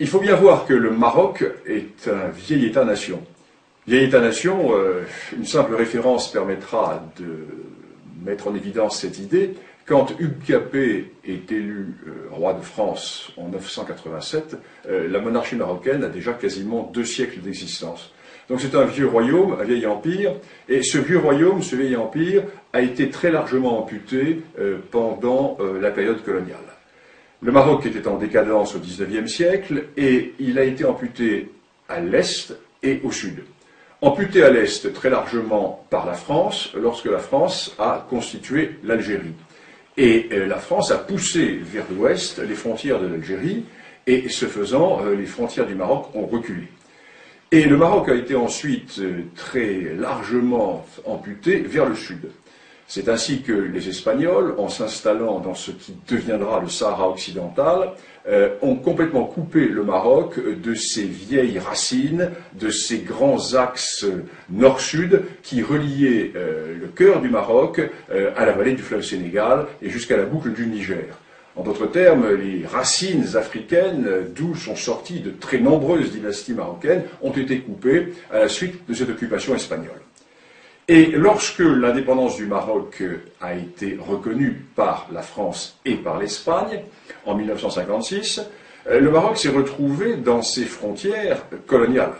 Il faut bien voir que le Maroc est un vieil État-nation. Vieil État-nation, une simple référence permettra de mettre en évidence cette idée. Quand Hugues Capet est élu roi de France en 987, la monarchie marocaine a déjà quasiment 2 siècles d'existence. Donc c'est un vieux royaume, un vieil empire, et ce vieux royaume, ce vieil empire, a été très largement amputé pendant la période coloniale. Le Maroc était en décadence au XIXe siècle, et il a été amputé à l'est et au sud. Amputé à l'est très largement par la France, lorsque la France a constitué l'Algérie. Et la France a poussé vers l'ouest les frontières de l'Algérie, et ce faisant, les frontières du Maroc ont reculé. Et le Maroc a été ensuite très largement amputé vers le sud. C'est ainsi que les Espagnols, en s'installant dans ce qui deviendra le Sahara occidental, ont complètement coupé le Maroc de ses vieilles racines, de ses grands axes nord-sud qui reliaient le cœur du Maroc à la vallée du fleuve Sénégal et jusqu'à la boucle du Niger. En d'autres termes, les racines africaines, d'où sont sorties de très nombreuses dynasties marocaines, ont été coupées à la suite de cette occupation espagnole. Et lorsque l'indépendance du Maroc a été reconnue par la France et par l'Espagne, en 1956, le Maroc s'est retrouvé dans ses frontières coloniales.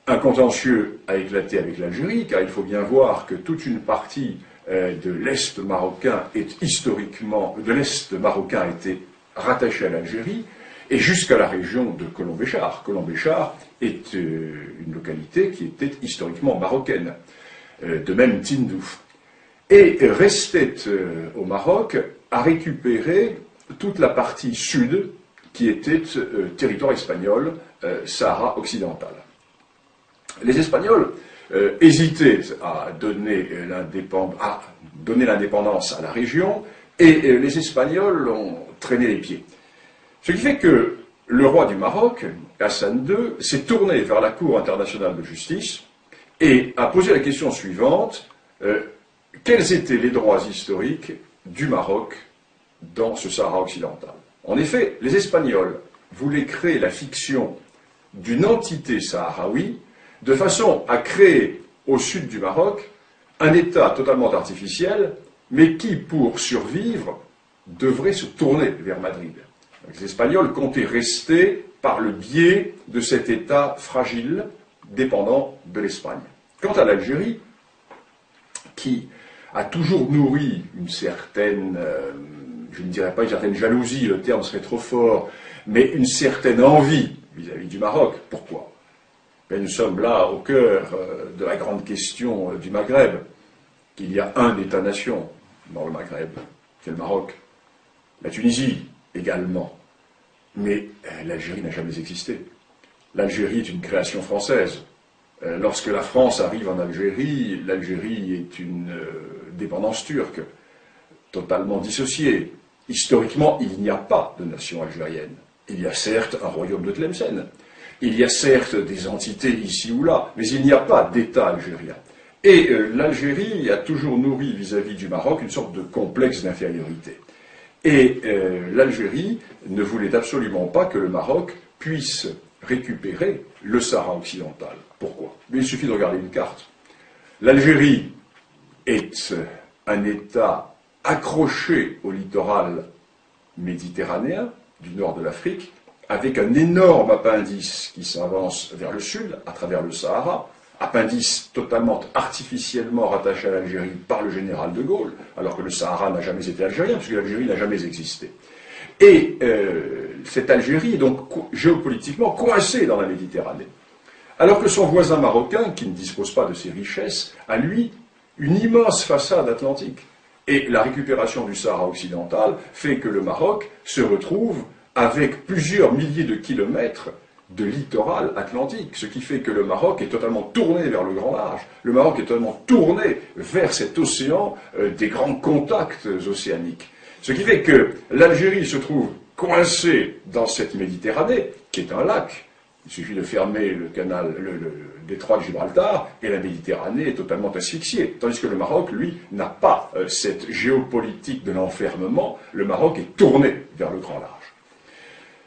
Un contentieux a éclaté avec l'Algérie, car il faut bien voir que toute une partie de l'Est marocain est historiquement, de l'Est marocain a été rattaché à l'Algérie, et jusqu'à la région de Colombéchar. Colombéchar est une localité qui était historiquement marocaine. De même Tindouf. Et restait au Maroc à récupérer toute la partie sud qui était territoire espagnol, Sahara occidental. Les Espagnols hésitaient à donner l'indépendance à la région et les Espagnols ont traîné les pieds. Ce qui fait que le roi du Maroc, Hassan II, s'est tourné vers la Cour internationale de justice et a posé la question suivante, quels étaient les droits historiques du Maroc dans ce Sahara occidental? En effet, les Espagnols voulaient créer la fiction d'une entité sahraoui de façon à créer au sud du Maroc un État totalement artificiel, mais qui, pour survivre, devrait se tourner vers Madrid. Donc, les Espagnols comptaient rester par le biais de cet État fragile, dépendant de l'Espagne. Quant à l'Algérie, qui a toujours nourri une certaine, je ne dirais pas une certaine jalousie, le terme serait trop fort, mais une certaine envie vis-à-vis du Maroc. Pourquoi? Nous sommes là au cœur de la grande question du Maghreb, qu'il y a un État-nation dans le Maghreb, c'est le Maroc. La Tunisie également. Mais l'Algérie n'a jamais existé. L'Algérie est une création française. Lorsque la France arrive en Algérie, l'Algérie est une dépendance turque, totalement dissociée. Historiquement, il n'y a pas de nation algérienne. Il y a certes un royaume de Tlemcen, il y a certes des entités ici ou là, mais il n'y a pas d'État algérien. Et l'Algérie a toujours nourri vis-à-vis du Maroc une sorte de complexe d'infériorité. Et l'Algérie ne voulait absolument pas que le Maroc puisse récupérer le Sahara occidental. Pourquoi? Mais il suffit de regarder une carte. L'Algérie est un État accroché au littoral méditerranéen du nord de l'Afrique, avec un énorme appendice qui s'avance vers le sud, à travers le Sahara, appendice totalement artificiellement rattaché à l'Algérie par le général de Gaulle, alors que le Sahara n'a jamais été algérien, puisque l'Algérie n'a jamais existé. Et cette Algérie est donc géopolitiquement coincée dans la Méditerranée. Alors que son voisin marocain, qui ne dispose pas de ces richesses, a lui une immense façade atlantique. Et la récupération du Sahara occidental fait que le Maroc se retrouve avec plusieurs milliers de kilomètres de littoral atlantique, ce qui fait que le Maroc est totalement tourné vers le grand large. Le Maroc est totalement tourné vers cet océan des grands contacts océaniques. Ce qui fait que l'Algérie se trouve coincée dans cette Méditerranée, qui est un lac. Il suffit de fermer le canal, le détroit de Gibraltar, et la Méditerranée est totalement asphyxiée. Tandis que le Maroc, lui, n'a pas cette géopolitique de l'enfermement. Le Maroc est tourné vers le grand large.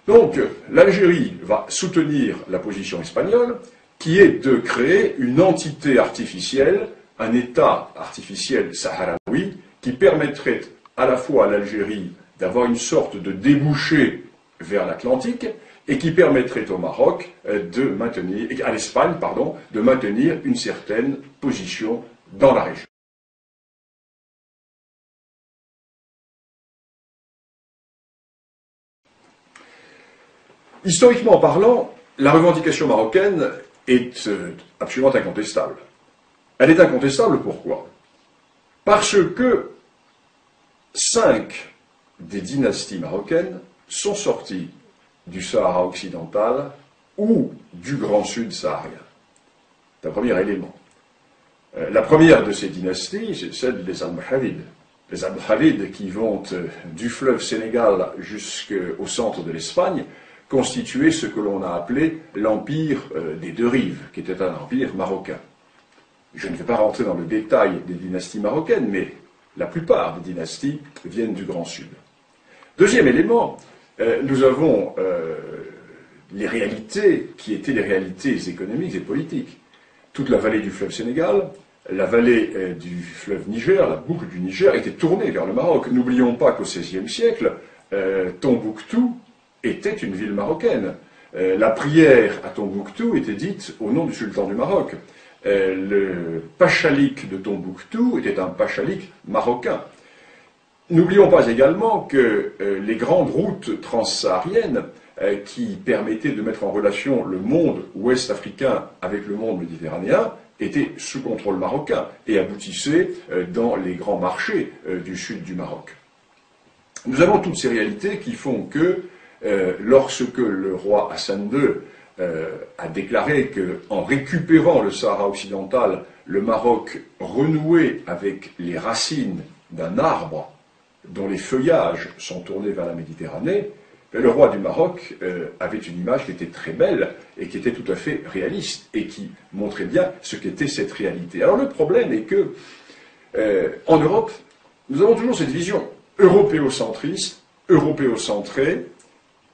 Donc, l'Algérie va soutenir la position espagnole, qui est de créer une entité artificielle, un État artificiel sahraoui, qui permettrait à la fois à l'Algérie d'avoir une sorte de débouché vers l'Atlantique, et qui permettrait au Maroc de maintenir, à l'Espagne, pardon, de maintenir une certaine position dans la région. Historiquement parlant, la revendication marocaine est absolument incontestable. Elle est incontestable pourquoi? Parce que 5 des dynasties marocaines sont sorties du Sahara occidental ou du Grand Sud saharien. C'est un premier élément. La première de ces dynasties, c'est celle des Almohavides. Les Almohavides qui vont du fleuve Sénégal jusqu'au centre de l'Espagne constituaient ce que l'on a appelé l'empire des deux rives, qui était un empire marocain. Je ne vais pas rentrer dans le détail des dynasties marocaines, mais la plupart des dynasties viennent du Grand Sud. Deuxième élément, nous avons les réalités qui étaient les réalités économiques et politiques. Toute la vallée du fleuve Sénégal, la vallée du fleuve Niger, la boucle du Niger, était tournée vers le Maroc. N'oublions pas qu'au XVIe siècle, Tombouctou était une ville marocaine. La prière à Tombouctou était dite au nom du sultan du Maroc. Le pachalik de Tombouctou était un pachalik marocain. N'oublions pas également que les grandes routes transsahariennes qui permettaient de mettre en relation le monde ouest-africain avec le monde méditerranéen étaient sous contrôle marocain et aboutissaient dans les grands marchés du sud du Maroc. Nous avons toutes ces réalités qui font que lorsque le roi Hassan II a déclaré qu'en récupérant le Sahara occidental, le Maroc renouait avec les racines d'un arbre dont les feuillages sont tournés vers la Méditerranée, le roi du Maroc avait une image qui était très belle et qui était tout à fait réaliste et qui montrait bien ce qu'était cette réalité. Alors le problème est que en Europe, nous avons toujours cette vision européocentriste, européocentrée,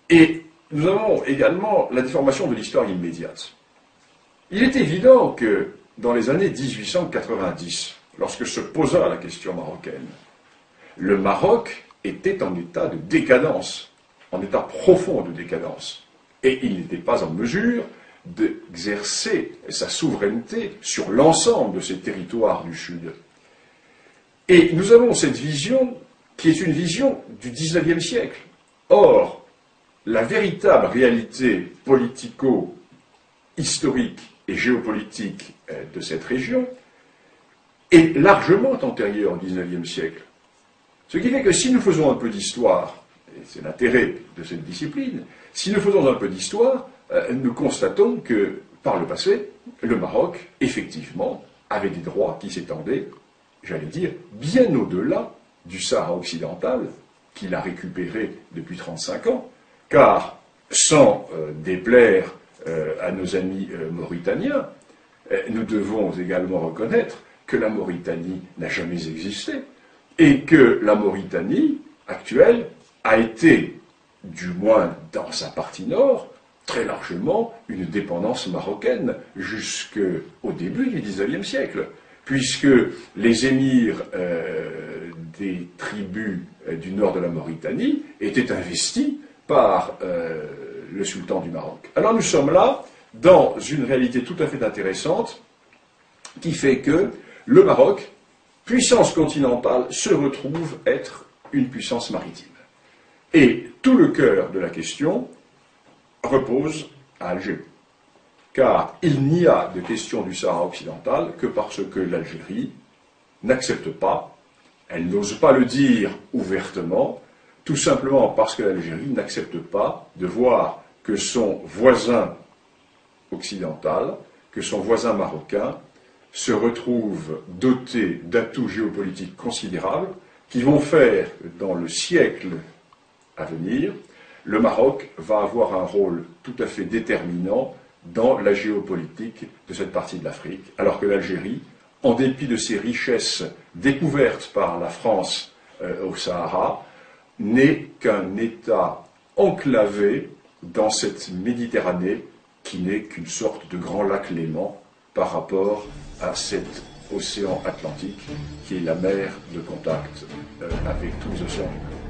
et nous avons également la déformation de l'histoire immédiate. Il est évident que dans les années 1890, lorsque se posa la question marocaine, le Maroc était en état de décadence, en état profond de décadence, et il n'était pas en mesure d'exercer sa souveraineté sur l'ensemble de ces territoires du Sud. Et nous avons cette vision qui est une vision du XIXe siècle. Or, la véritable réalité politico-historique et géopolitique de cette région est largement antérieure au XIXe siècle. Ce qui fait que si nous faisons un peu d'histoire, et c'est l'intérêt de cette discipline, si nous faisons un peu d'histoire, nous constatons que, par le passé, le Maroc, effectivement, avait des droits qui s'étendaient, j'allais dire, bien au-delà du Sahara occidental, qu'il a récupéré depuis 35 ans, car, sans déplaire à nos amis mauritaniens, nous devons également reconnaître que la Mauritanie n'a jamais existé, et que la Mauritanie actuelle a été, du moins dans sa partie nord, très largement une dépendance marocaine jusqu'au début du XIXe siècle, puisque les émirs des tribus du nord de la Mauritanie étaient investis par le sultan du Maroc. Alors nous sommes là dans une réalité tout à fait intéressante qui fait que le Maroc, puissance continentale, se retrouve être une puissance maritime. Et tout le cœur de la question repose à Alger. Car il n'y a de question du Sahara occidental que parce que l'Algérie n'accepte pas, elle n'ose pas le dire ouvertement, tout simplement parce que l'Algérie n'accepte pas de voir que son voisin occidental, que son voisin marocain, se retrouve doté d'atouts géopolitiques considérables qui vont faire, dans le siècle à venir, le Maroc va avoir un rôle tout à fait déterminant dans la géopolitique de cette partie de l'Afrique, alors que l'Algérie, en dépit de ses richesses découvertes par la France au Sahara, n'est qu'un État enclavé dans cette Méditerranée qui n'est qu'une sorte de grand lac Léman par rapport à cet océan Atlantique qui est la mer de contact avec tous les océans du monde.